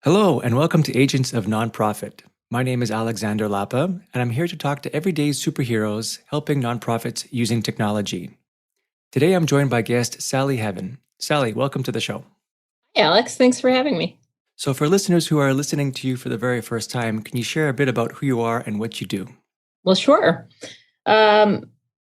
Hello, and welcome to Agents of Nonprofit. My name is Alexander Lapa, and I'm here to talk to everyday superheroes helping nonprofits using technology. Today, I'm joined by guest Sally Heaven. Sally, welcome to the show. Hey, Alex, thanks for having me. So, for listeners who are listening to you for the very first time, can you share a bit about who you are and what you do? Well, sure.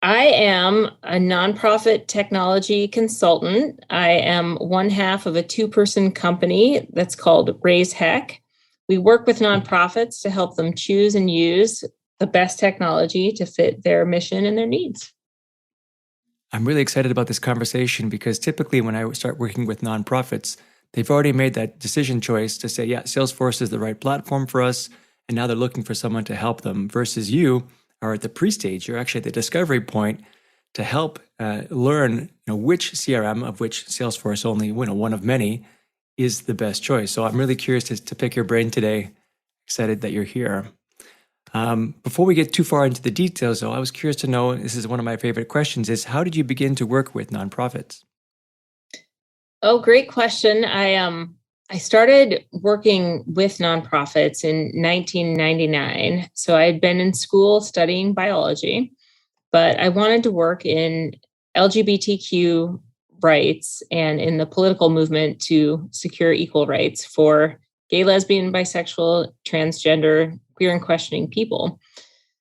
I am a nonprofit technology consultant. I am one half of a two-person company that's called Raise Heck. We work with nonprofits to help them choose and use the best technology to fit their mission and their needs. I'm really excited about this conversation because typically when I start working with nonprofits, they've already made that decision choice to say, yeah, Salesforce is the right platform for us. And now they're looking for someone to help them versus you are at the pre-stage. You're actually at the discovery point to help learn which CRM, of which Salesforce only one of many, is the best choice. So I'm really curious to pick your brain today. Excited that you're here. Before we get too far into the details, though, I was curious to know, this is one of my favorite questions, is how did you begin to work with nonprofits? Oh, great question. I started working with nonprofits in 1999. So I had been in school studying biology, but I wanted to work in LGBTQ rights and in the political movement to secure equal rights for gay, lesbian, bisexual, transgender, queer, and questioning people.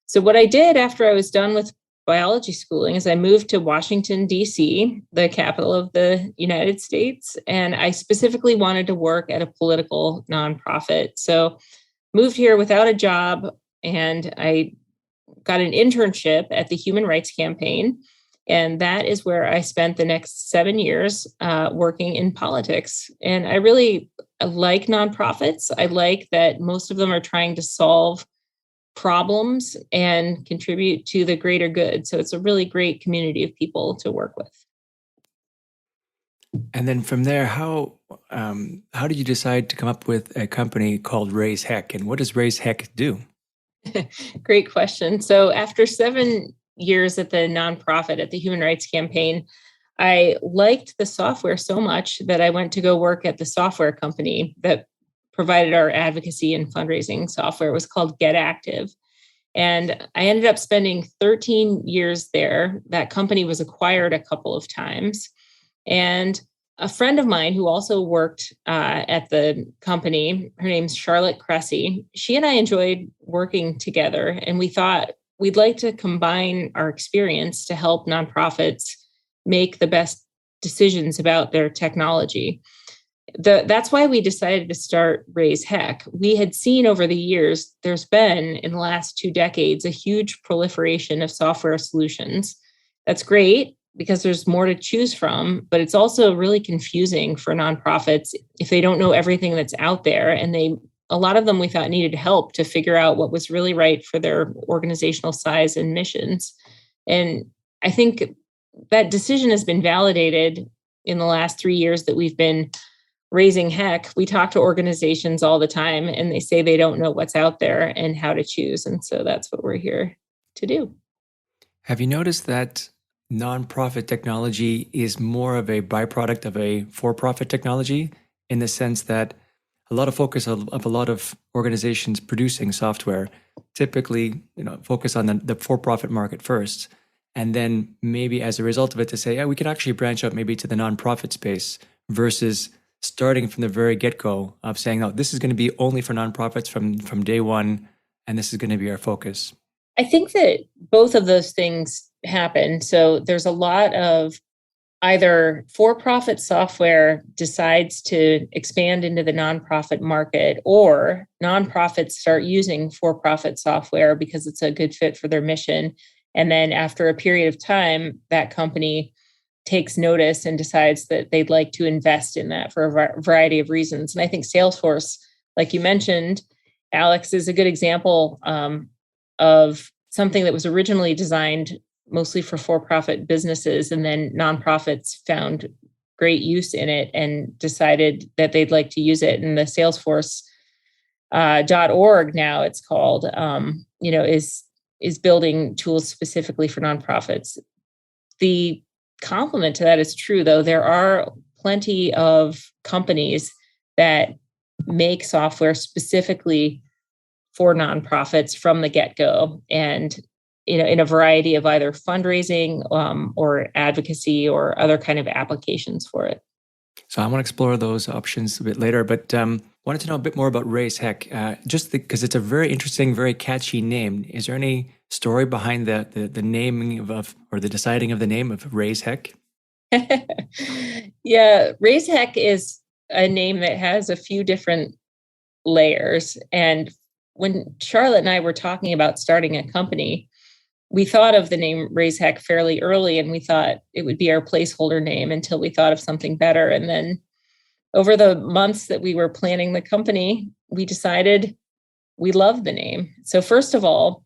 So what I did after I was done with biology schooling is I moved to Washington, D.C., the capital of the United States, and I specifically wanted to work at a political nonprofit. So moved here without a job, and I got an internship at the Human Rights Campaign. And that is where I spent the next 7 years working in politics. And I really like nonprofits. I like that most of them are trying to solve problems and contribute to the greater good. So it's a really great community of people to work with. And then from there, how did you decide to come up with a company called Raise Heck? And what does Raise Heck do? Great question. So after 7 years at the nonprofit, at the Human Rights Campaign, I liked the software so much that I went to go work at the software company that provided our advocacy and fundraising software. It was called Get Active. And I ended up spending 13 years there. That company was acquired a couple of times. And a friend of mine who also worked at the company, her name's Charlotte Cressy, she and I enjoyed working together. And we thought we'd like to combine our experience to help nonprofits make the best decisions about their technology. That's why we decided to start Raise Heck. We had seen over the years, there's been in the last 2 decades, a huge proliferation of software solutions. That's great because there's more to choose from, but it's also really confusing for nonprofits if they don't know everything that's out there. And a lot of them we thought needed help to figure out what was really right for their organizational size and missions. And I think that decision has been validated in the last 3 years that we've been raising heck. We talk to organizations all the time and they say they don't know what's out there and how to choose. And so that's what we're here to do. Have you noticed that nonprofit technology is more of a byproduct of a for-profit technology in the sense that a lot of focus of a lot of organizations producing software typically focus on the for-profit market first, and then maybe as a result of it to say, yeah, we could actually branch out maybe to the nonprofit space versus starting from the very get-go of saying, no, this is going to be only for nonprofits from day one, and this is going to be our focus. I think that both of those things happen. So there's a lot of either for-profit software decides to expand into the nonprofit market, or nonprofits start using for-profit software because it's a good fit for their mission. And then after a period of time, that company takes notice and decides that they'd like to invest in that for a variety of reasons. And I think Salesforce, like you mentioned, Alex, is a good example of something that was originally designed mostly for-profit businesses, and then nonprofits found great use in it and decided that they'd like to use it. And the Salesforce .org now it's called, is building tools specifically for nonprofits. The complement to that is true, though. There are plenty of companies that make software specifically for nonprofits from the get-go, and in a variety of either fundraising or advocacy or other kind of applications for it. So I want to explore those options a bit later, but wanted to know a bit more about Raise Heck, just because it's a very interesting, very catchy name. Is there any story behind the naming of or the deciding of the name of Raise Heck? Yeah, Raise Heck is a name that has a few different layers. And when Charlotte and I were talking about starting a company, we thought of the name Raise Heck fairly early, and we thought it would be our placeholder name until we thought of something better. And then over the months that we were planning the company, we decided we love the name. So first of all,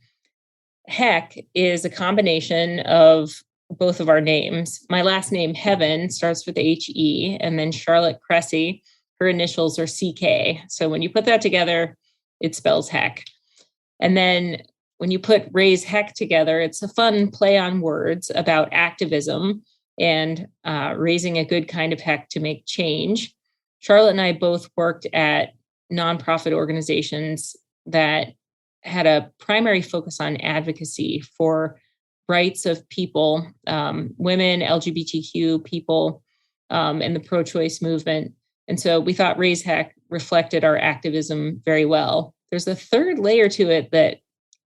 Heck is a combination of both of our names. My last name, Heaven, starts with H-E, and then Charlotte Cressy, her initials are CK. So when you put that together, it spells Heck. And then when you put Raise Heck together, it's a fun play on words about activism and raising a good kind of heck to make change. Charlotte and I both worked at nonprofit organizations that had a primary focus on advocacy for rights of people, women, LGBTQ people, and the pro-choice movement. And so we thought Raise Heck reflected our activism very well. There's a third layer to it that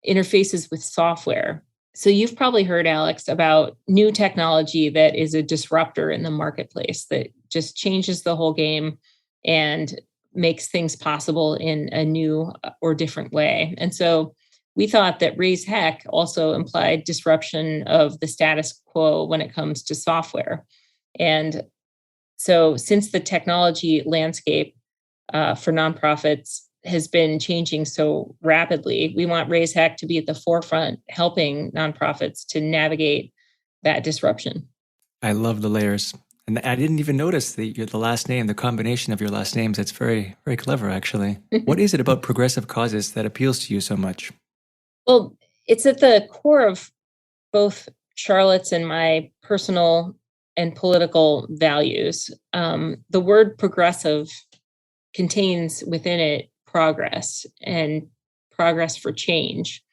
interfaces with software. So you've probably heard, Alex, about new technology that is a disruptor in the marketplace that just changes the whole game and makes things possible in a new or different way. And so we thought that Raise Heck also implied disruption of the status quo when it comes to software. And so since the technology landscape for nonprofits has been changing so rapidly, we want Raise Heck to be at the forefront, helping nonprofits to navigate that disruption. I love the layers. And I didn't even notice the last name, the combination of your last names. That's very, very clever, actually. What is it about progressive causes that appeals to you so much? Well, it's at the core of both Charlotte's and my personal and political values. The word progressive contains within it progress and progress for change.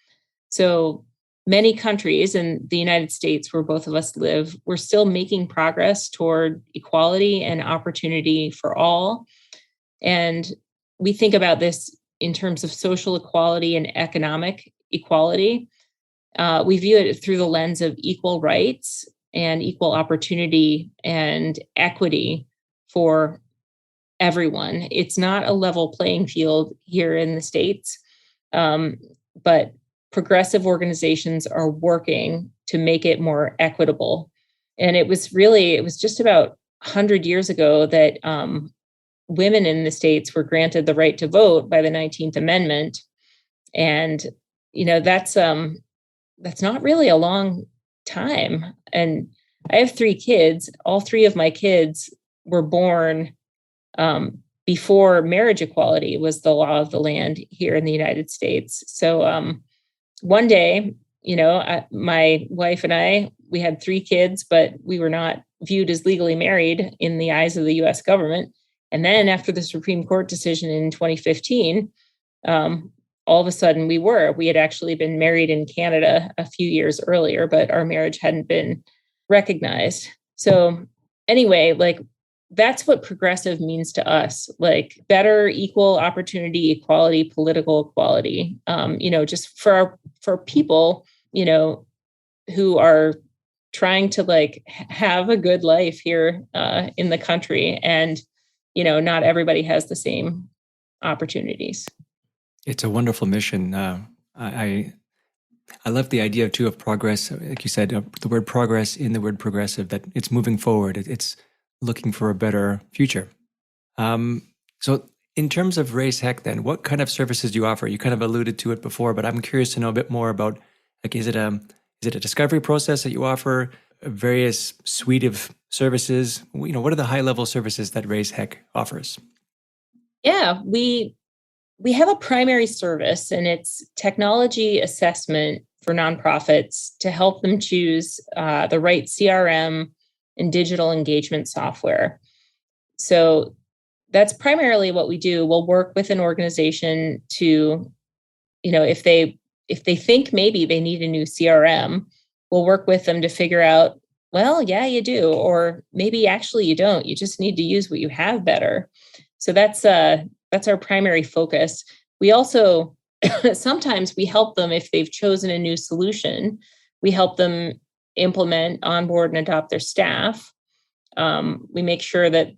So many countries, and the United States, where both of us live, we're still making progress toward equality and opportunity for all. And we think about this in terms of social equality and economic equality. We view it through the lens of equal rights and equal opportunity and equity for everyone. It's not a level playing field here in the States, but progressive organizations are working to make it more equitable. And it was just about 100 years ago that women in the States were granted the right to vote by the 19th Amendment. And, that's not really a long time. And I have 3 kids. All 3 of my kids were born before marriage equality was the law of the land here in the United States. So one day, my wife and I, we had 3 kids, but we were not viewed as legally married in the eyes of the US government. And then after the Supreme Court decision in 2015, all of a sudden we had actually been married in Canada a few years earlier, but our marriage hadn't been recognized. So anyway, that's what progressive means to us, better equal opportunity, equality, political equality, just for people, who are trying to have a good life here in the country. And, not everybody has the same opportunities. It's a wonderful mission. I love the idea too of progress. Like you said, the word progress in the word progressive, that it's moving forward. It's looking for a better future. So in terms of Raise Heck then, what kind of services do you offer? You kind of alluded to it before, but I'm curious to know a bit more about, is it a discovery process that you offer, a various suite of services? What are the high level services that Raise Heck offers? Yeah, we have a primary service, and it's technology assessment for nonprofits to help them choose the right CRM and digital engagement software. So that's primarily what we do. We'll work with an organization to, if they think maybe they need a new CRM, we'll work with them to figure out, well, yeah, you do, or maybe actually you don't. You just need to use what you have better. So that's our primary focus. We also sometimes we help them if they've chosen a new solution. We help them implement, onboard, and adopt their staff. We make sure that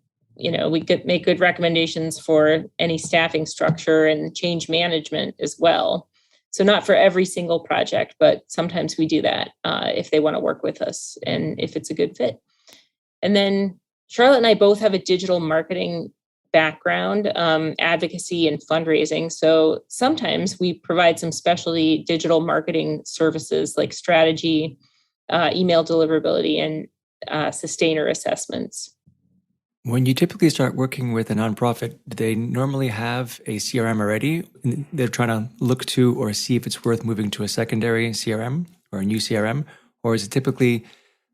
we could make good recommendations for any staffing structure and change management as well. So not for every single project, but sometimes we do that if they want to work with us and if it's a good fit. And then Charlotte and I both have a digital marketing background, advocacy and fundraising. So sometimes we provide some specialty digital marketing services like strategy, email deliverability, and sustainer assessments. When you typically start working with a nonprofit, do they normally have a CRM already? They're trying to look to or see if it's worth moving to a secondary CRM or a new CRM? Or is it typically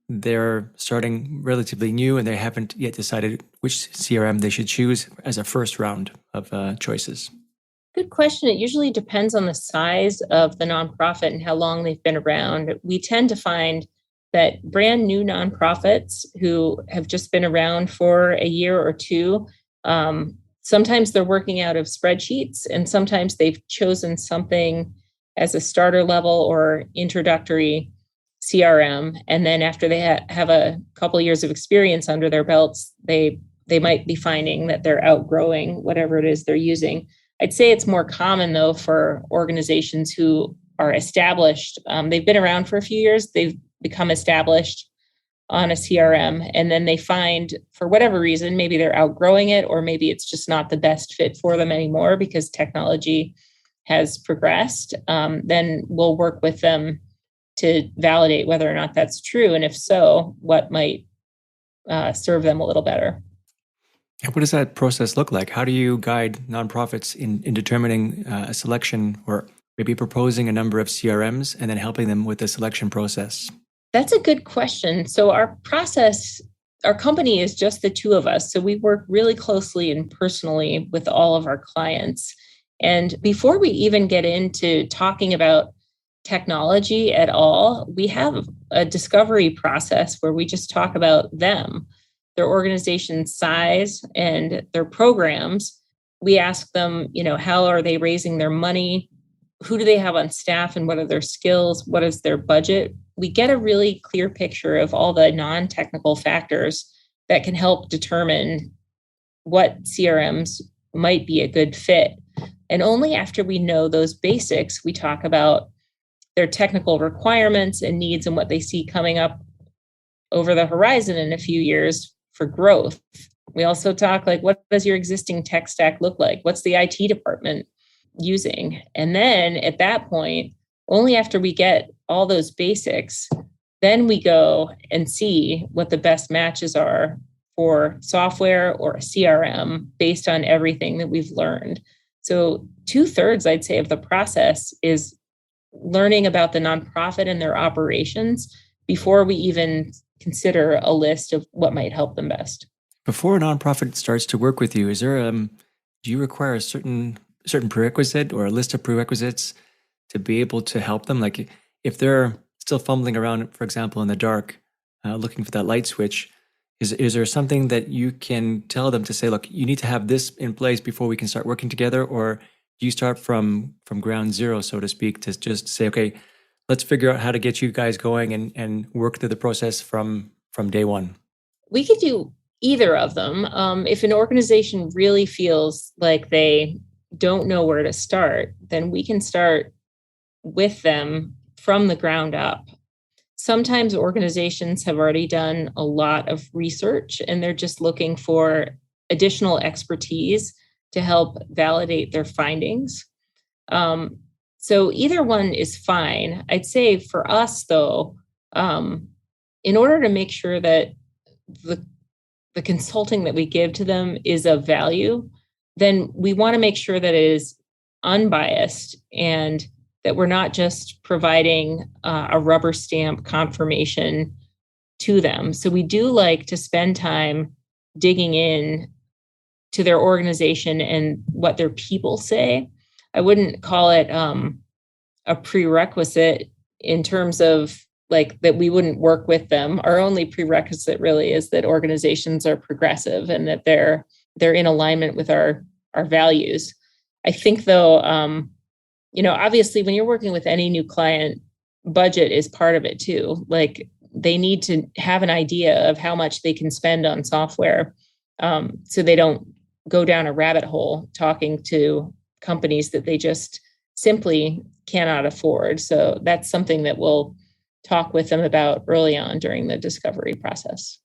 they're starting relatively new and they haven't yet decided which CRM they should choose as a first round of choices? Good question. It usually depends on the size of the nonprofit and how long they've been around. We tend to find that brand new nonprofits who have just been around for a year or two, sometimes they're working out of spreadsheets, and sometimes they've chosen something as a starter level or introductory CRM. And then after they have a couple of years of experience under their belts, they might be finding that they're outgrowing whatever it is they're using. I'd say it's more common, though, for organizations who are established. They've been around for a few years. They've become established on a CRM, and then they find, for whatever reason, maybe they're outgrowing it, or maybe it's just not the best fit for them anymore because technology has progressed. Then we'll work with them to validate whether or not that's true, and if so, what might serve them a little better. And what does that process look like? How do you guide nonprofits in determining a selection or maybe proposing a number of CRMs and then helping them with the selection process? That's a good question. So our company is just the two of us. So we work really closely and personally with all of our clients. And before we even get into talking about technology at all, we have a discovery process where we just talk about them, their organization size, and their programs. We ask them, how are they raising their money? Who do they have on staff and what are their skills? What is their budget? We get a really clear picture of all the non-technical factors that can help determine what CRMs might be a good fit. And only after we know those basics, we talk about their technical requirements and needs and what they see coming up over the horizon in a few years for growth. We also talk like, what does your existing tech stack look like? What's the IT department using? And then at that point, only after we get all those basics, then we go and see what the best matches are for software or a CRM based on everything that we've learned. So 2/3, I'd say, of the process is learning about the nonprofit and their operations before we even consider a list of what might help them best. Before a nonprofit starts to work with you, do you require a certain prerequisite or a list of prerequisites to be able to help them? Like if they're still fumbling around, for example, in the dark, looking for that light switch, is there something that you can tell them to say, look, you need to have this in place before we can start working together? Or do you start from ground zero, so to speak, to just say, okay, let's figure out how to get you guys going and work through the process from day one? We could do either of them. If an organization really feels like they don't know where to start, then we can start with them from the ground up. Sometimes organizations have already done a lot of research and they're just looking for additional expertise to help validate their findings. So either one is fine. I'd say for us, though, in order to make sure that the consulting that we give to them is of value, then we want to make sure that it is unbiased and that we're not just providing a rubber stamp confirmation to them. So we do like to spend time digging in to their organization and what their people say. I wouldn't call it a prerequisite in terms of like that we wouldn't work with them. Our only prerequisite really is that organizations are progressive and that they're in alignment with our values. I think though, obviously when you're working with any new client, budget is part of it too. Like they need to have an idea of how much they can spend on software, so they don't go down a rabbit hole talking to companies that they just simply cannot afford. So that's something that we'll talk with them about early on during the discovery process.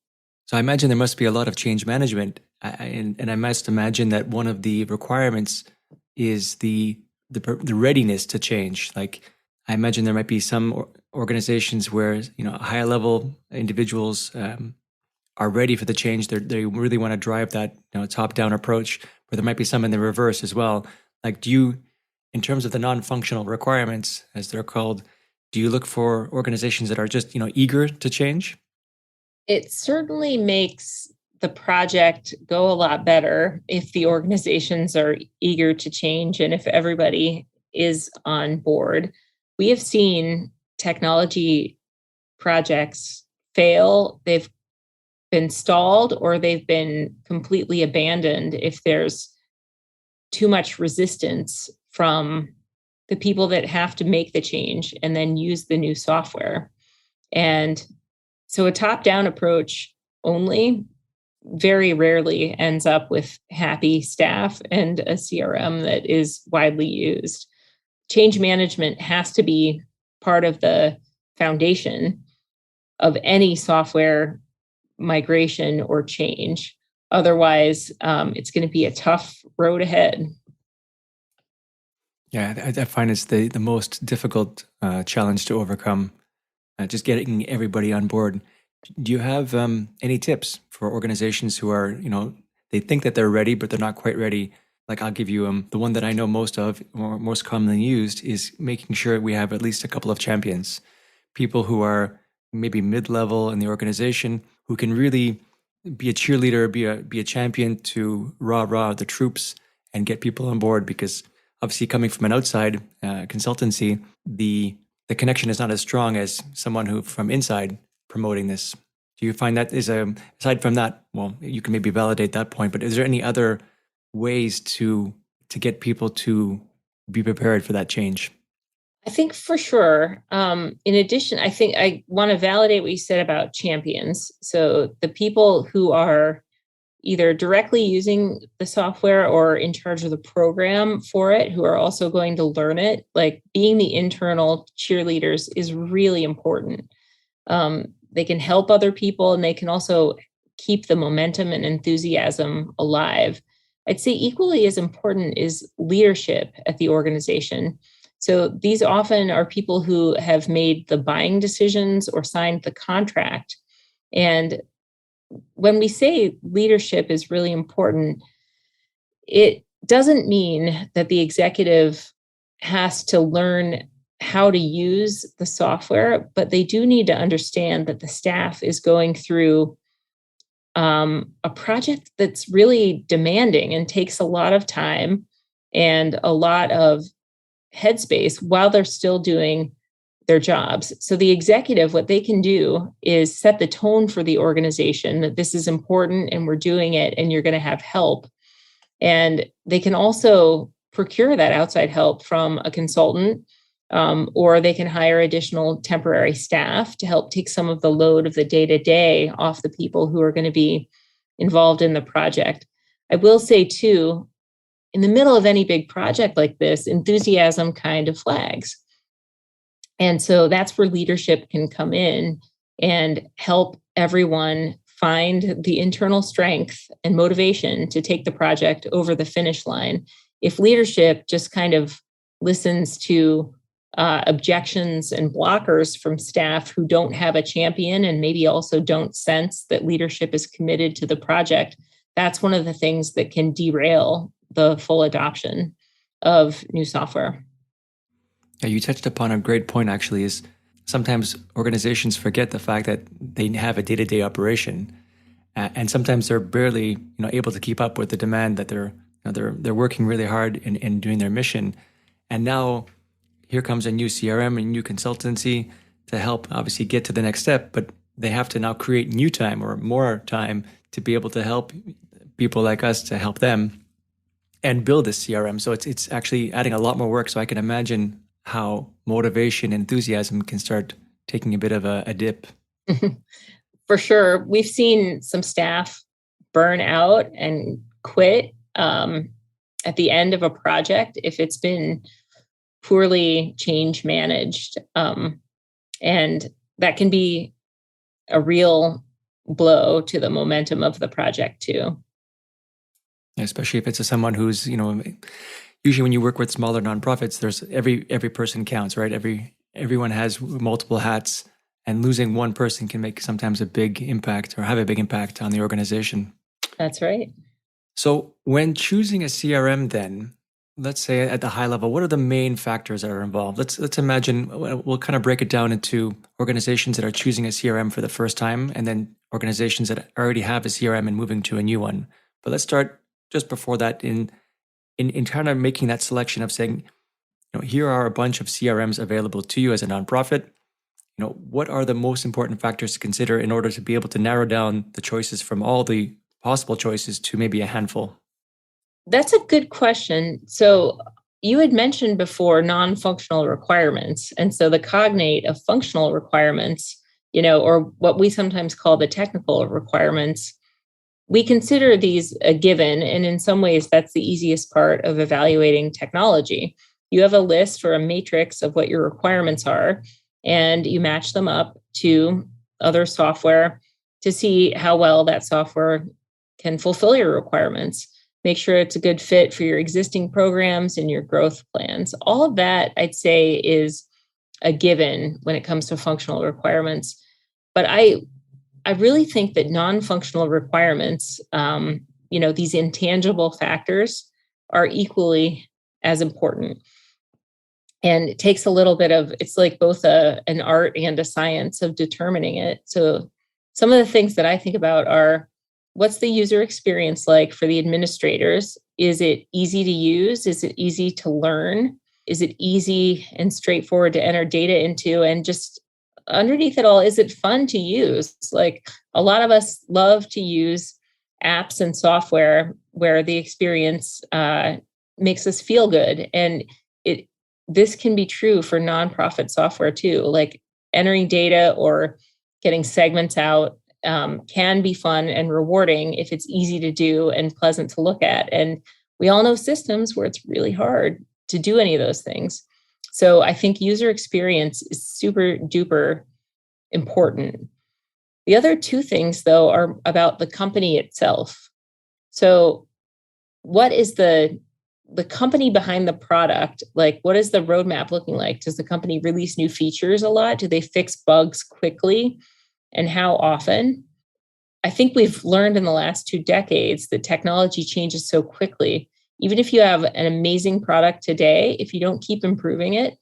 So I imagine there must be a lot of change management, and I must imagine that one of the requirements is the readiness to change. Like I imagine there might be some organizations where higher level individuals are ready for the change. They really want to drive that top down approach. But there might be some in the reverse as well. Like, do you, in terms of the non-functional requirements, as they're called, do you look for organizations that are just eager to change? It certainly makes the project go a lot better if the organizations are eager to change and if everybody is on board. We have seen technology projects fail. They've been stalled or they've been completely abandoned if there's too much resistance from the people that have to make the change and then use the new software. And so a top-down approach only very rarely ends up with happy staff and a CRM that is widely used. Change management has to be part of the foundation of any software migration or change. Otherwise, it's going to be a tough road ahead. Yeah, I find it's the most difficult challenge to overcome, just getting everybody on board. Do you have any tips for organizations who are, they think that they're ready, but they're not quite ready? Like I'll give you the one that I know most of, or most commonly used, is making sure we have at least a couple of champions, people who are maybe mid-level in the organization who can really be a cheerleader, be a champion to rah the troops and get people on board. Because obviously, coming from an outside consultancy, the connection is not as strong as someone who from inside promoting this. Do you find that is aside from that? Well, you can maybe validate that point, but is there any other ways to get people to be prepared for that change? I think for sure. In addition, I think I want to validate what you said about champions. So the people who are either directly using the software or in charge of the program for it, who are also going to learn it, like being the internal cheerleaders is really important. They can help other people and they can also keep the momentum and enthusiasm alive. I'd say equally as important is leadership at the organization. So these often are people who have made the buying decisions or signed the contract. And when we say leadership is really important, it doesn't mean that the executive has to learn how to use the software, but they do need to understand that the staff is going through a project that's really demanding and takes a lot of time and a lot of headspace while they're still doing their jobs. So the executive, what they can do is set the tone for the organization that this is important and we're doing it and you're going to have help. And they can also procure that outside help from a consultant, or they can hire additional temporary staff to help take some of the load of the day-to-day off the people who are going to be involved in the project. I will say too, in the middle of any big project like this, enthusiasm kind of flags. And so that's where leadership can come in and help everyone find the internal strength and motivation to take the project over the finish line. If leadership just kind of listens to objections and blockers from staff who don't have a champion and maybe also don't sense that leadership is committed to the project, that's one of the things that can derail the full adoption of new software. Yeah, you touched upon a great point, actually, is sometimes organizations forget the fact that they have a day-to-day operation. And sometimes they're barely able to keep up with the demand that they're working really hard in doing their mission. And now here comes a new CRM and new consultancy to help obviously get to the next step, but they have to now create new time or more time to be able to help people like us to help them and build this CRM. So it's actually adding a lot more work. So I can imagine how motivation and enthusiasm can start taking a bit of a dip. For sure. We've seen some staff burn out and quit at the end of a project if it's been poorly change managed. And that can be a real blow to the momentum of the project too. Especially if it's someone who's, usually when you work with smaller nonprofits, there's every person counts, right? Everyone has multiple hats, and losing one person can make sometimes a big impact or have a big impact on the organization. That's right. So when choosing a CRM, then let's say at the high level, what are the main factors that are involved? Let's imagine we'll kind of break it down into organizations that are choosing a CRM for the first time, and then organizations that already have a CRM and moving to a new one. But let's start just before that in kind of making that selection of saying, here are a bunch of CRMs available to you as a nonprofit. What are the most important factors to consider in order to be able to narrow down the choices from all the possible choices to maybe a handful? That's a good question. So you had mentioned before non-functional requirements. And so the cognate of functional requirements, or what we sometimes call the technical requirements, we consider these a given. And in some ways, that's the easiest part of evaluating technology. You have a list or a matrix of what your requirements are, and you match them up to other software to see how well that software can fulfill your requirements. Make sure it's a good fit for your existing programs and your growth plans. All of that, I'd say, is a given when it comes to functional requirements. But I really think that non-functional requirements, these intangible factors, are equally as important. And it takes a little bit of, it's like both an art and a science of determining it. So some of the things that I think about are, what's the user experience like for the administrators? Is it easy to use? Is it easy to learn? Is it easy and straightforward to enter data into? And just underneath it all, is it fun to use? Like, a lot of us love to use apps and software where the experience makes us feel good. And this can be true for nonprofit software too. Like, entering data or getting segments out can be fun and rewarding if it's easy to do and pleasant to look at. And we all know systems where it's really hard to do any of those things. So I think user experience is super duper important. The other two things, though, are about the company itself. So what is the company behind the product? Like, what is the roadmap looking like? Does the company release new features a lot? Do they fix bugs quickly? And how often? I think we've learned in the last 2 decades that technology changes so quickly. Even if you have an amazing product today, if you don't keep improving it,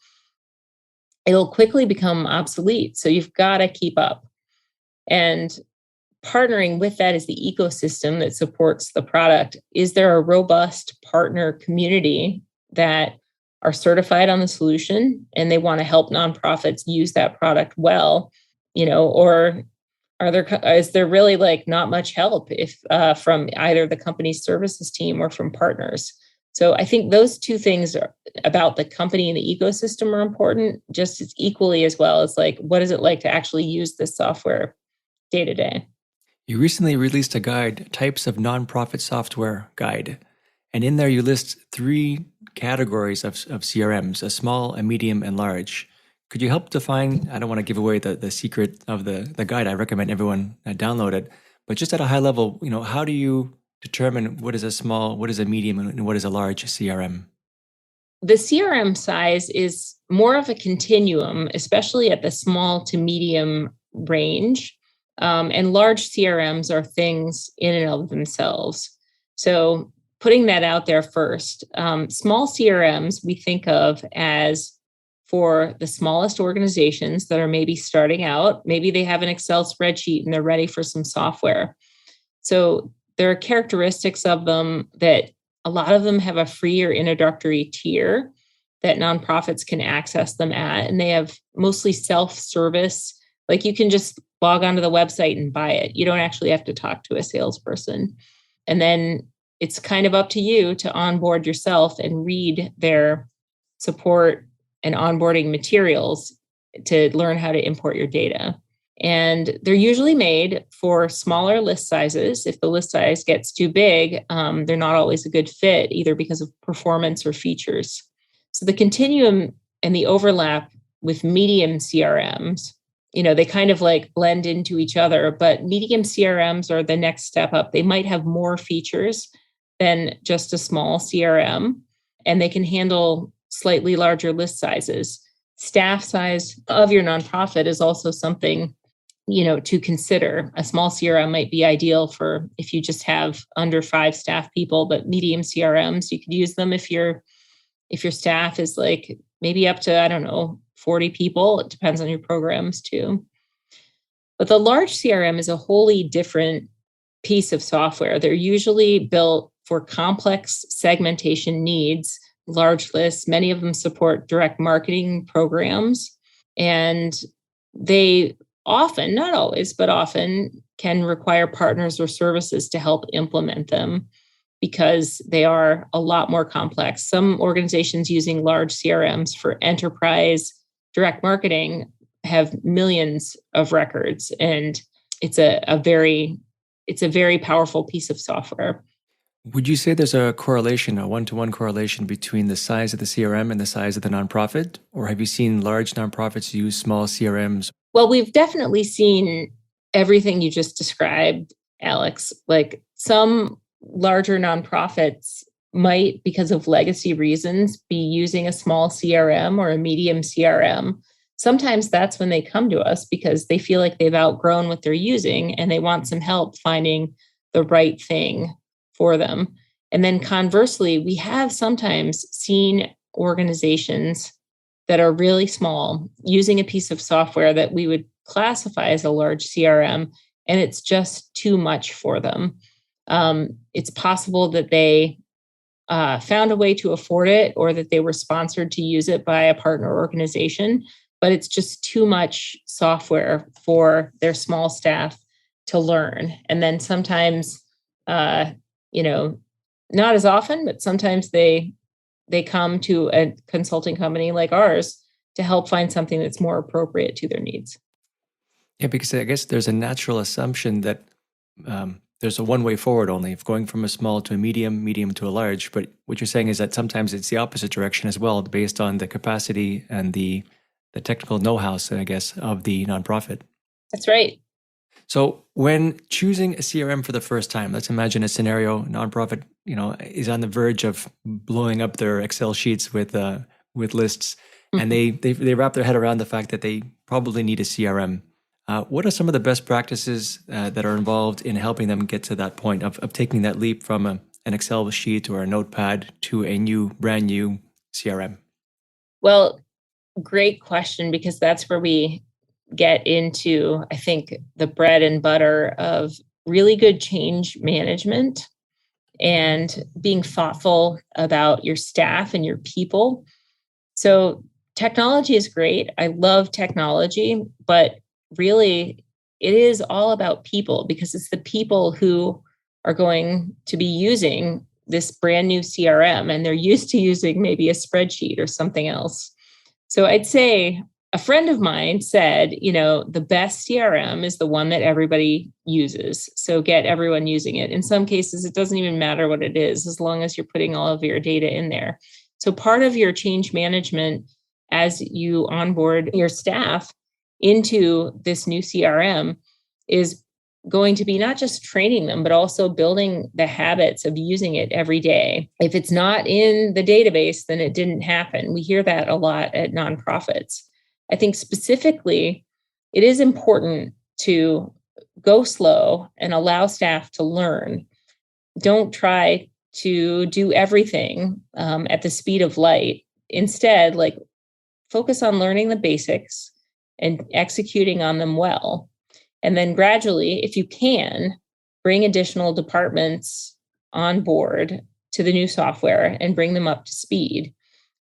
it'll quickly become obsolete. So you've got to keep up. And partnering with that is the ecosystem that supports the product. Is there a robust partner community that are certified on the solution and they want to help nonprofits use that product well? Or is there really like not much help if from either the company's services team or from partners? So I think those two things are about the company and the ecosystem are important just as equally, as well as like, what is it like to actually use this software day to day? You recently released a guide, Types of Nonprofit Software Guide. And in there you list 3 categories of CRMs, a small, a medium, and large. Could you help define, I don't want to give away the secret of the guide. I recommend everyone download it. But just at a high level, how do you determine what is a small, what is a medium, and what is a large CRM? The CRM size is more of a continuum, especially at the small to medium range. And large CRMs are things in and of themselves. So putting that out there first, small CRMs we think of as for the smallest organizations that are maybe starting out. Maybe they have an Excel spreadsheet and they're ready for some software. So there are characteristics of them that a lot of them have a free or introductory tier that nonprofits can access them at. And they have mostly self-service. Like you can just log onto the website and buy it. You don't actually have to talk to a salesperson. And then it's kind of up to you to onboard yourself and read their support and onboarding materials to learn how to import your data. And they're usually made for smaller list sizes. If the list size gets too big, they're not always a good fit, either because of performance or features. So the continuum and the overlap with medium CRMs, they kind of like blend into each other, but medium CRMs are the next step up. They might have more features than just a small CRM, and they can handle slightly larger list sizes. Staff size of your nonprofit is also something, to consider. A small CRM might be ideal for if you just have under 5 staff people, but medium CRMs, you could use them if your staff is like maybe up to, I don't know, 40 people. It depends on your programs too. But the large CRM is a wholly different piece of software. They're usually built for complex segmentation needs, large lists. Many of them support direct marketing programs. And they often, not always, but often can require partners or services to help implement them because they are a lot more complex. Some organizations using large CRMs for enterprise direct marketing have millions of records, and it's a very powerful piece of software. Would you say there's a correlation, a one-to-one correlation between the size of the CRM and the size of the nonprofit? Or have you seen large nonprofits use small CRMs? Well, we've definitely seen everything you just described, Alex. Like some larger nonprofits might, because of legacy reasons, be using a small CRM or a medium CRM. Sometimes that's when they come to us because they feel like they've outgrown what they're using and they want some help finding the right thing for them. And then conversely, we have sometimes seen organizations that are really small using a piece of software that we would classify as a large CRM, and it's just too much for them. It's possible that they found a way to afford it or that they were sponsored to use it by a partner organization, but it's just too much software for their small staff to learn. And then sometimes, not as often, but sometimes they come to a consulting company like ours to help find something that's more appropriate to their needs. Yeah, because I guess there's a natural assumption that there's a one way forward only of going from a small to a medium to a large. But what you're saying is that sometimes it's the opposite direction as well, based on the capacity and the technical know-how, I guess, of the nonprofit. That's right. So when choosing a CRM for the first time, let's imagine a scenario, nonprofit, is on the verge of blowing up their Excel sheets with lists, and they wrap their head around the fact that they probably need a CRM. What are some of the best practices that are involved in helping them get to that point of taking that leap from an Excel sheet or a notepad to a brand new CRM? Well, great question, because that's where we get into, I think, the bread and butter of really good change management and being thoughtful about your staff and your people. So technology is great. I love technology, but really it is all about people, because it's the people who are going to be using this brand new CRM and they're used to using maybe a spreadsheet or something else. So I'd say a friend of mine said, the best CRM is the one that everybody uses. So get everyone using it. In some cases, it doesn't even matter what it is, as long as you're putting all of your data in there. So part of your change management as you onboard your staff into this new CRM is going to be not just training them, but also building the habits of using it every day. If it's not in the database, then it didn't happen. We hear that a lot at nonprofits. I think specifically, it is important to go slow and allow staff to learn. Don't try to do everything at the speed of light. Instead, focus on learning the basics and executing on them well. And then gradually, if you can, bring additional departments on board to the new software and bring them up to speed.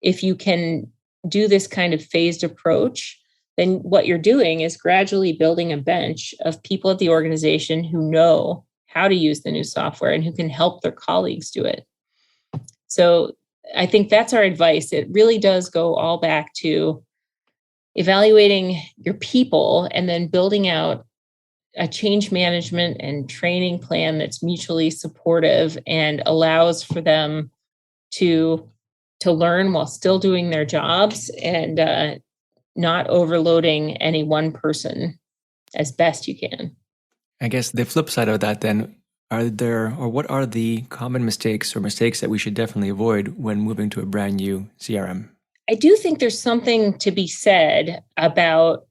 If you can do this kind of phased approach, then what you're doing is gradually building a bench of people at the organization who know how to use the new software and who can help their colleagues do it. So I think that's our advice. It really does go all back to evaluating your people and then building out a change management and training plan that's mutually supportive and allows for them to learn while still doing their jobs and not overloading any one person as best you can. I guess the flip side of that then, what are the common mistakes or mistakes that we should definitely avoid when moving to a brand new CRM? I do think there's something to be said about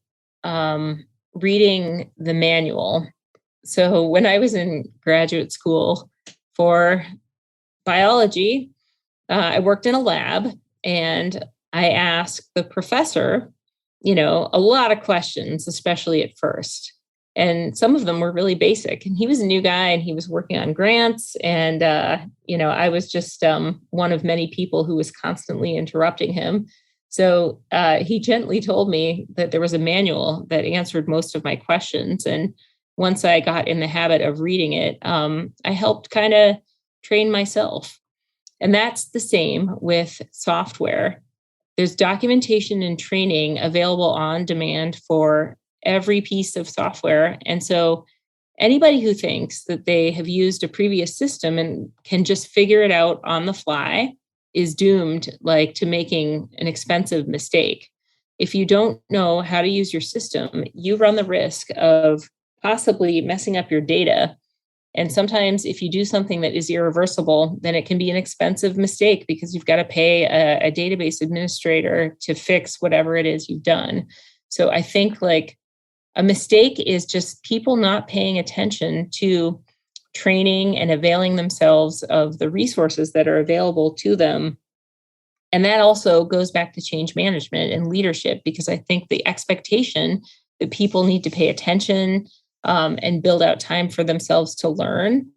reading the manual. So when I was in graduate school for biology, I worked in a lab and I asked the professor, a lot of questions, especially at first. And some of them were really basic. And he was a new guy and he was working on grants. And, I was just one of many people who was constantly interrupting him. So he gently told me that there was a manual that answered most of my questions. And once I got in the habit of reading it, I helped kind of train myself. And that's the same with software. There's documentation and training available on demand for every piece of software. And so anybody who thinks that they have used a previous system and can just figure it out on the fly is doomed to making an expensive mistake. If you don't know how to use your system, you run the risk of possibly messing up your data. And sometimes if you do something that is irreversible, then it can be an expensive mistake because you've got to pay a database administrator to fix whatever it is you've done. So I think a mistake is just people not paying attention to training and availing themselves of the resources that are available to them. And that also goes back to change management and leadership, because I think the expectation that people need to pay attention and build out time for themselves to learn.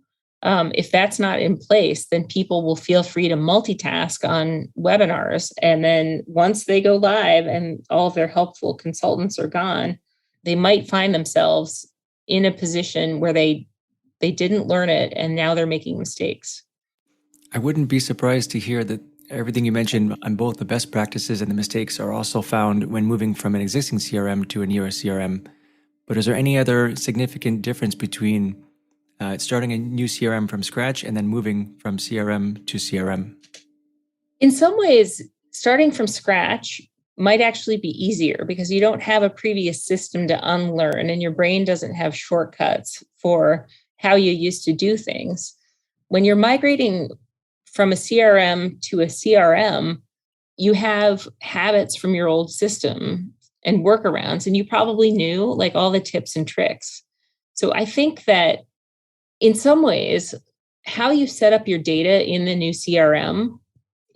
If that's not in place, then people will feel free to multitask on webinars. And then once they go live and all of their helpful consultants are gone, they might find themselves in a position where they didn't learn it and now they're making mistakes. I wouldn't be surprised to hear that everything you mentioned on both the best practices and the mistakes are also found when moving from an existing CRM to a newer CRM. But is there any other significant difference between starting a new CRM from scratch and then moving from CRM to CRM? In some ways, starting from scratch might actually be easier because you don't have a previous system to unlearn and your brain doesn't have shortcuts for how you used to do things. When you're migrating from a CRM to a CRM, you have habits from your old system and workarounds, and you probably knew all the tips and tricks. So I think that in some ways, how you set up your data in the new CRM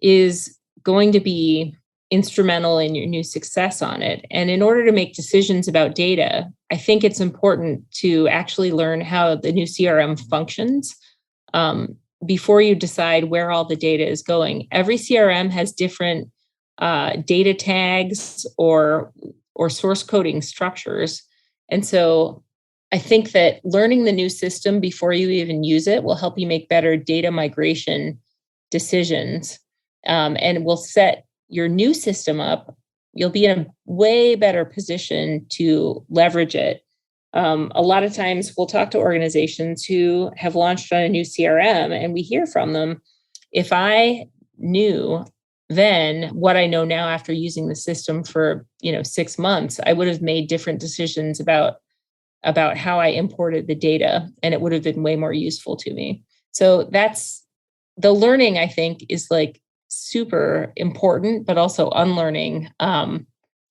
is going to be instrumental in your new success on it. And in order to make decisions about data, I think it's important to actually learn how the new CRM functions before you decide where all the data is going. Every CRM has different data tags or source coding structures. And so I think that learning the new system before you even use it will help you make better data migration decisions and will set your new system up. You'll be in a way better position to leverage it. A lot of times we'll talk to organizations who have launched on a new CRM and we hear from them, if I knew then what I know now after using the system for 6 months, I would have made different decisions about how I imported the data, and it would have been way more useful to me. So that's the learning, I think, is super important, but also unlearning.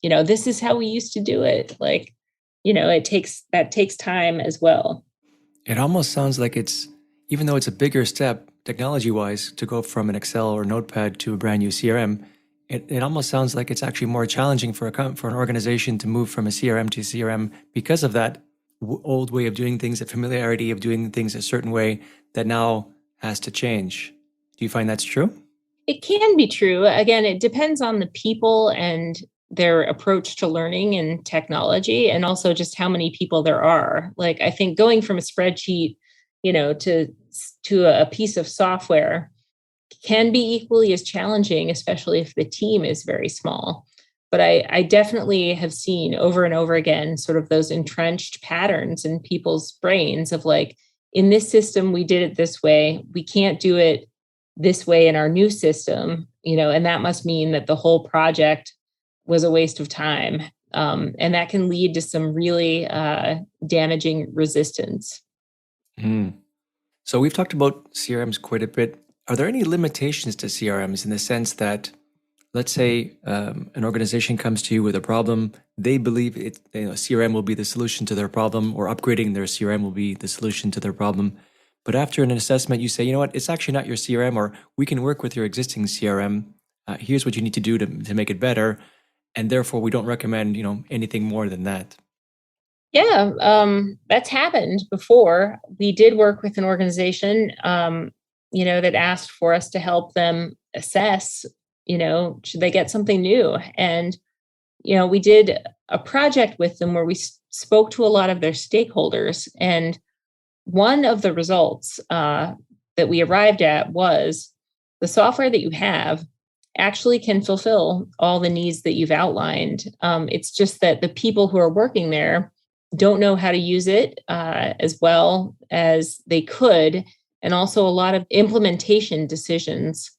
This is how we used to do it. It takes time as well. It almost sounds like even though it's a bigger step technology-wise to go from an Excel or Notepad to a brand new CRM, it almost sounds like it's actually more challenging for an organization to move from a CRM to CRM because of that old way of doing things, a familiarity of doing things a certain way that now has to change. Do you find that's true? It can be true. Again, it depends on the people and their approach to learning and technology, and also just how many people there are. Like, I think going from a spreadsheet, to a piece of software can be equally as challenging, especially if the team is very small. But I definitely have seen over and over again sort of those entrenched patterns in people's brains of like, in this system, we did it this way. We can't do it this way in our new system, and that must mean that the whole project was a waste of time. And that can lead to some really damaging resistance. Mm. So we've talked about CRMs quite a bit. Are there any limitations to CRMs in the sense that, let's say, an organization comes to you with a problem, they believe CRM will be the solution to their problem, or upgrading their CRM will be the solution to their problem. But after an assessment, you say, you know what, it's actually not your CRM, or we can work with your existing CRM. Here's what you need to do to make it better. And therefore, we don't recommend, anything more than that. Yeah, that's happened before. We did work with an organization, that asked for us to help them assess, should they get something new? And, we did a project with them where we spoke to a lot of their stakeholders. And one of the results that we arrived at was the software that you have actually can fulfill all the needs that you've outlined. It's just that the people who are working there don't know how to use it as well as they could. And also, a lot of implementation decisions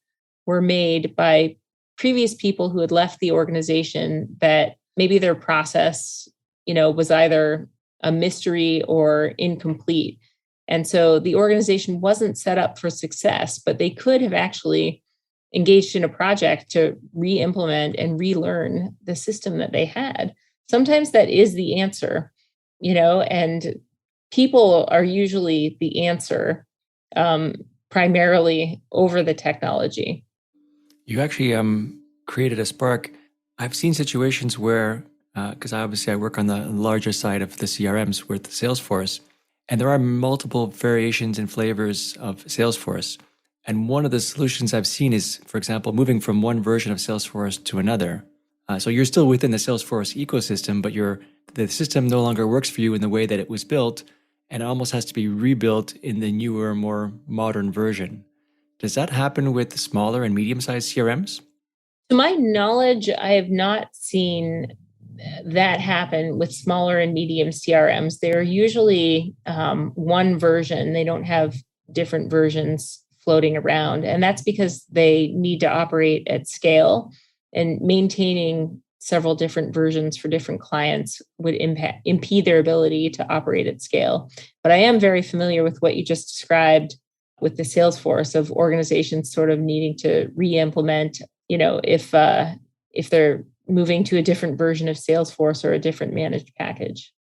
were made by previous people who had left the organization that maybe their process, was either a mystery or incomplete. And so the organization wasn't set up for success, but they could have actually engaged in a project to re-implement and relearn the system that they had. Sometimes that is the answer, and people are usually the answer, primarily over the technology. You actually created a spark. I've seen situations where, because I work on the larger side of the CRMs with Salesforce, and there are multiple variations and flavors of Salesforce. And one of the solutions I've seen is, for example, moving from one version of Salesforce to another. So you're still within the Salesforce ecosystem, but the system no longer works for you in the way that it was built, and it almost has to be rebuilt in the newer, more modern version. Does that happen with smaller and medium-sized CRMs? To my knowledge, I have not seen that happen with smaller and medium CRMs. They're usually one version. They don't have different versions floating around. And that's because they need to operate at scale, and maintaining several different versions for different clients would impede their ability to operate at scale. But I am very familiar with what you just described with the Salesforce of organizations sort of needing to re-implement, if they're moving to a different version of Salesforce or a different managed package.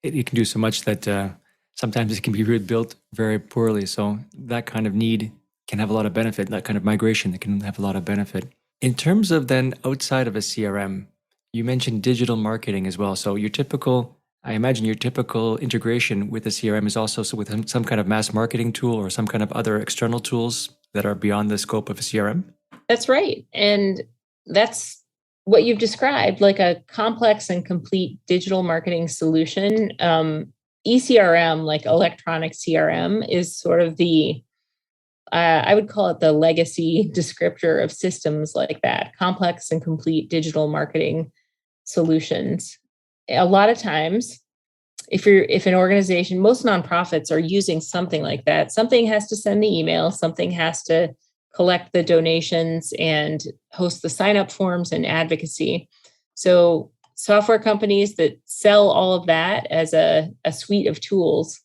It can do so much that sometimes it can be rebuilt very poorly. So that kind of need can have a lot of benefit, that kind of migration that can have a lot of benefit. In terms of then outside of a CRM, you mentioned digital marketing as well. So I imagine your typical integration with the CRM is also with some kind of mass marketing tool or some kind of other external tools that are beyond the scope of a CRM? That's right. And that's what you've described, like a complex and complete digital marketing solution. ECRM, like electronic CRM, is sort of I would call it the legacy descriptor of systems like that, complex and complete digital marketing solutions. A lot of times, if an organization, most nonprofits are using something like that. Something has to send the email, something has to collect the donations and host the sign-up forms and advocacy. So software companies that sell all of that as a suite of tools,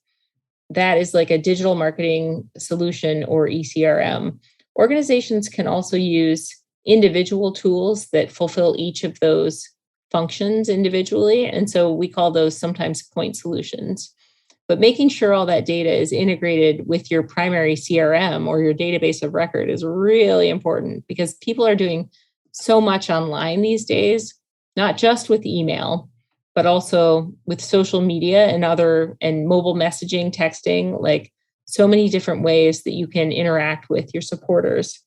that is like a digital marketing solution or ECRM. Organizations can also use individual tools that fulfill each of those functions individually. And so we call those sometimes point solutions. But making sure all that data is integrated with your primary CRM or your database of record is really important, because people are doing so much online these days, not just with email, but also with social media and mobile messaging, texting, like so many different ways that you can interact with your supporters,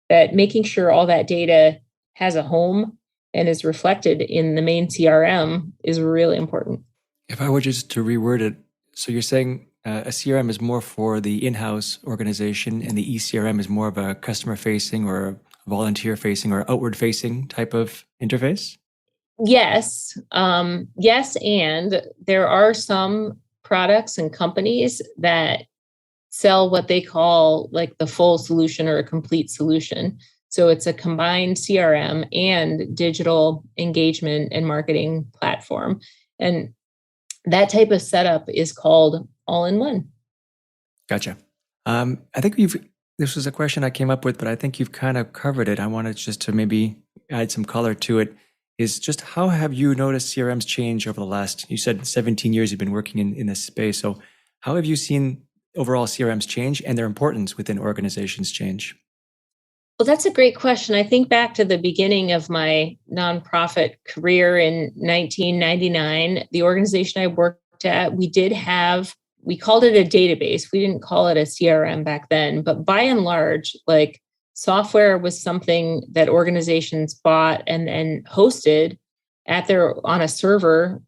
that making sure all that data has a home and is reflected in the main CRM is really important. If I were just to reword it, so you're saying a CRM is more for the in-house organization, and the eCRM is more of a customer-facing or volunteer-facing or outward-facing type of interface? Yes, yes, and there are some products and companies that sell what they call like the full solution or a complete solution. So it's a combined CRM and digital engagement and marketing platform. And that type of setup is called all in one. Gotcha. I think this was a question I came up with, but I think you've kind of covered it. I wanted just to maybe add some color to it. Is just how have you noticed CRMs change over the last, you said 17 years you've been working in this space. So how have you seen overall CRMs change and their importance within organizations change? Well, that's a great question. I think back to the beginning of my nonprofit career in 1999, the organization I worked at, we called it a database. We didn't call it a CRM back then, but by and large, like software was something that organizations bought and hosted on a server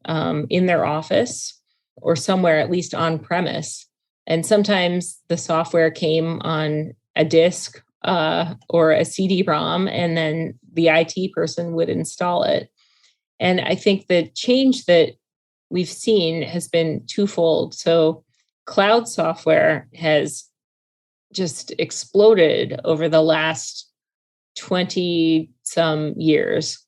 in their office or somewhere, at least on premise. And sometimes the software came on a disk or a CD-ROM, and then the IT person would install it. And I think the change that we've seen has been twofold. So cloud software has just exploded over the last 20 some years.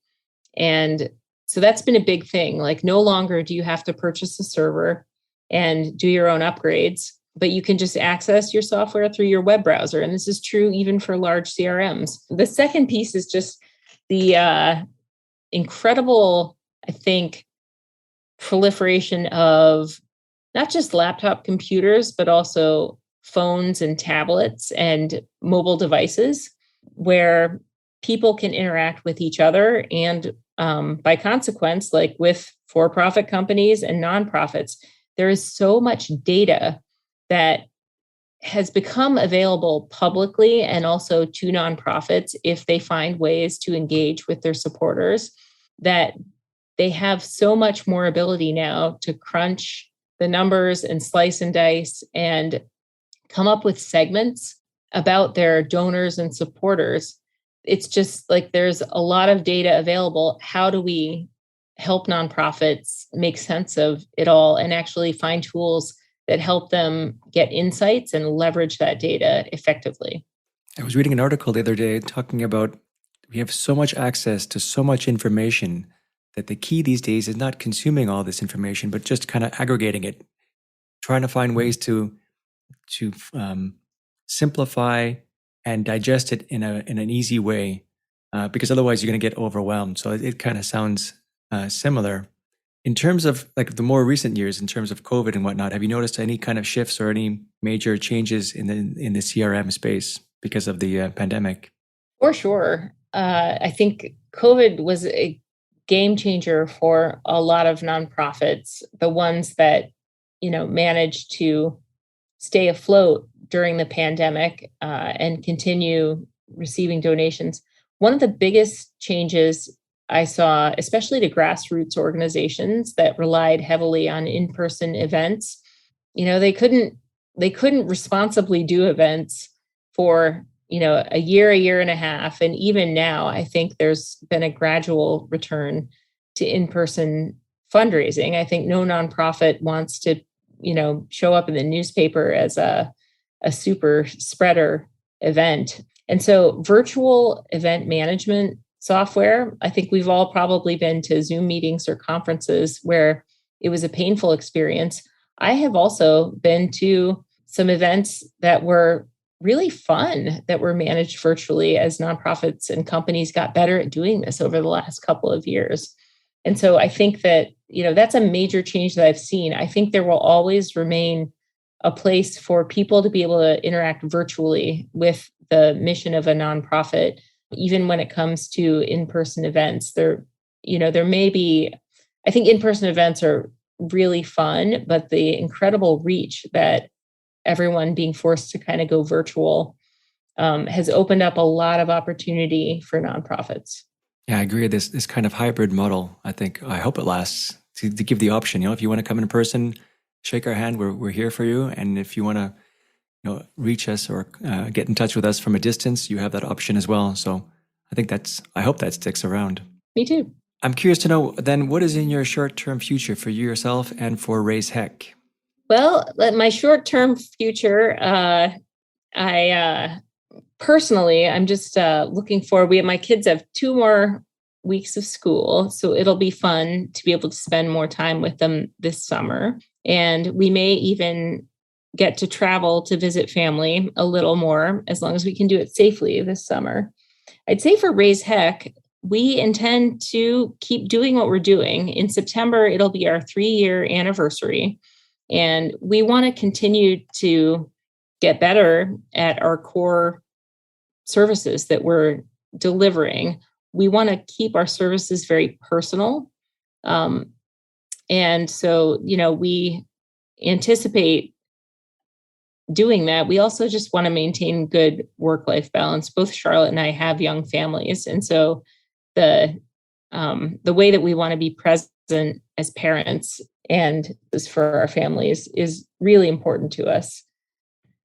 And so that's been a big thing. Like no longer do you have to purchase a server and do your own upgrades, but you can just access your software through your web browser. And this is true even for large CRMs. The second piece is just the incredible, I think, proliferation of not just laptop computers, but also phones and tablets and mobile devices where people can interact with each other. And by consequence, like with for-profit companies and nonprofits, there is so much data that has become available publicly and also to nonprofits if they find ways to engage with their supporters, that they have so much more ability now to crunch the numbers and slice and dice and come up with segments about their donors and supporters. It's just like there's a lot of data available. How do we help nonprofits make sense of it all and actually find tools that help them get insights and leverage that data effectively? I was reading an article the other day talking about we have so much access to so much information that the key these days is not consuming all this information, but just kind of aggregating it, trying to find ways to simplify and digest it in an easy way, because otherwise you're going to get overwhelmed. So it kind of sounds similar. In terms of like the more recent years, in terms of COVID and whatnot, have you noticed any kind of shifts or any major changes in the CRM space because of the pandemic? For sure. I think COVID was a game changer for a lot of nonprofits, the ones that, managed to stay afloat during the pandemic and continue receiving donations. One of the biggest changes I saw, especially to grassroots organizations that relied heavily on in-person events, they couldn't responsibly do events for a year and a half. And even now, I think there's been a gradual return to in-person fundraising. I think no nonprofit wants to, show up in the newspaper as a super spreader event. And so virtual event management software, I think we've all probably been to Zoom meetings or conferences where it was a painful experience. I have also been to some events that were really fun that were managed virtually as nonprofits and companies got better at doing this over the last couple of years. And so I think that, that's a major change that I've seen. I think there will always remain a place for people to be able to interact virtually with the mission of a nonprofit, even when it comes to in-person events. There may be I think in-person events are really fun, but the incredible reach that everyone being forced to kind of go virtual has opened up a lot of opportunity for nonprofits. Yeah, I agree. This kind of hybrid model, I hope it lasts to give the option. If you want to come in person, shake our hand. We're here for you. And if you want to, reach us or get in touch with us from a distance, you have that option as well. So I hope that sticks around. Me too. I'm curious to know then, what is in your short-term future for you yourself and for Raise Heck? Well, my short-term future, I personally, I'm just looking for. My kids have 2 more weeks of school, so it'll be fun to be able to spend more time with them this summer, and we may even get to travel to visit family a little more, as long as we can do it safely this summer. I'd say for Raise Heck, we intend to keep doing what we're doing. In September, it'll be our 3-year anniversary, and we want to continue to get better at our core services that we're delivering. We want to keep our services very personal. And so, we anticipate doing that. We also just want to maintain good work-life balance. Both Charlotte and I have young families. And so the way that we want to be present as parents and this for our families is really important to us.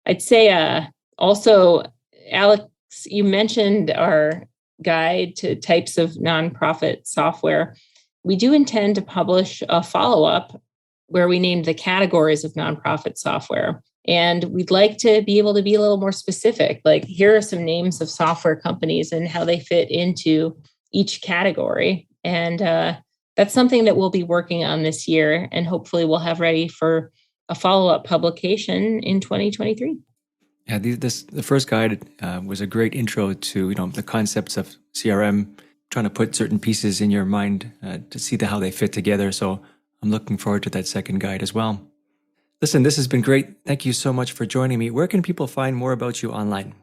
I'd say also, Alex, you mentioned our guide to types of nonprofit software. We do intend to publish a follow-up where we named the categories of nonprofit software. And we'd like to be able to be a little more specific, like here are some names of software companies and how they fit into each category. And that's something that we'll be working on this year, and hopefully we'll have ready for a follow-up publication in 2023. Yeah, the first guide was a great intro to the concepts of CRM, trying to put certain pieces in your mind to see how they fit together. So I'm looking forward to that second guide as well. Listen, this has been great. Thank you so much for joining me. Where can people find more about you online?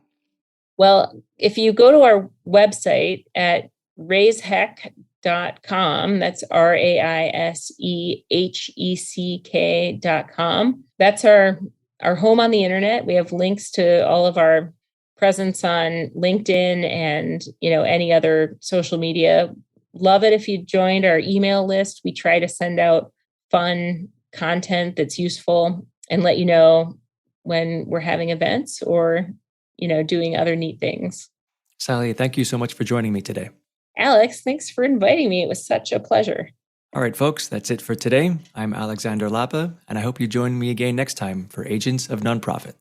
Well, if you go to our website at raiseheck.com, that's RAISEHECK.com. That's our home on the internet. We have links to all of our presence on LinkedIn and any other social media. Love it if you joined our email list. We try to send out fun content that's useful and let you know when we're having events or doing other neat things. Sally, thank you so much for joining me today. Alex, thanks for inviting me. It was such a pleasure. All right, folks, that's it for today. I'm Alexander Lapa, and I hope you join me again next time for Agents of Nonprofit.